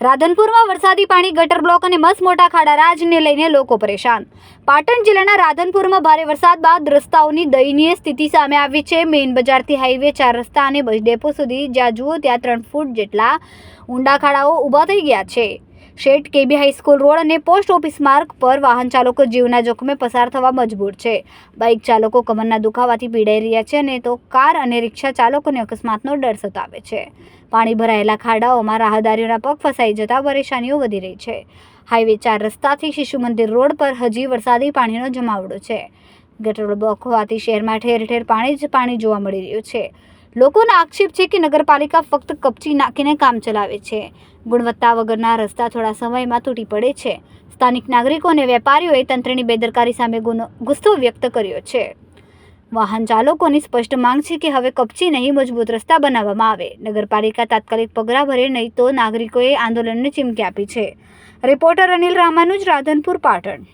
રાધનપુરમાં વરસાદી પાણી, ગટર બ્લોક અને મસ્ત મોટા ખાડા રાજને લઈને લોકો પરેશાન. પાટણ જિલ્લાના રાધનપુરમાં ભારે વરસાદ બાદ રસ્તાઓની દયનીય સ્થિતિ સામે આવી છે. મેઇન બજારથી હાઈવે 4 રસ્તા અને બસ ડેપો સુધી જ્યાં જુઓ ત્યાં 3 ફૂટ જેટલા ઊંડા ખાડાઓ ઊભા થઈ ગયા છે. શેઠ કેબી હાઈસ્કૂલ રોડ અને પોસ્ટ ઓફિસ માર્ગ પર વાહન ચાલકો જીવના જોખમે પસાર થવા મજબૂર છે. બાઇક ચાલકો કમરના દુખાવાથી પીડાઈ રહ્યા છે અને તો કાર અને રિક્ષા ચાલકોને અકસ્માતનો ડર સતાવે છે. પાણી ભરાયેલા ખાડાઓમાં રાહદારીઓના પગ ફસાઈ જતા પરેશાનીઓ વધી રહી છે. હાઈવે 4 રસ્તાથી શિશુ મંદિર રોડ પર હજી વરસાદી પાણીનો જમાવડો છે. ગટર બ્લોક હોવાથી શહેરમાં ઠેર ઠેર પાણી જ પાણી જોવા મળી રહ્યું છે. લોકોનો આક્ષેપ છે કે નગરપાલિકા ફક્ત કપચી નાખીને કામ ચલાવે છે. ગુણવત્તા વગરના રસ્તા થોડા સમયમાં તૂટી પડે છે. સ્થાનિક નાગરિકો અને વેપારીઓએ તંત્રની બેદરકારી સામે ગુસ્સો વ્યક્ત કર્યો છે. વાહન ચાલકોની સ્પષ્ટ માંગ છે કે હવે કપચી નહીં, મજબૂત રસ્તા બનાવવામાં આવે. નગરપાલિકા તાત્કાલિક પગલાં ભરે, નહીં તો નાગરિકોએ આંદોલનની ચીમકી આપી છે. રિપોર્ટર અનિલ રામાનુજ, રાધનપુર, પાટણ.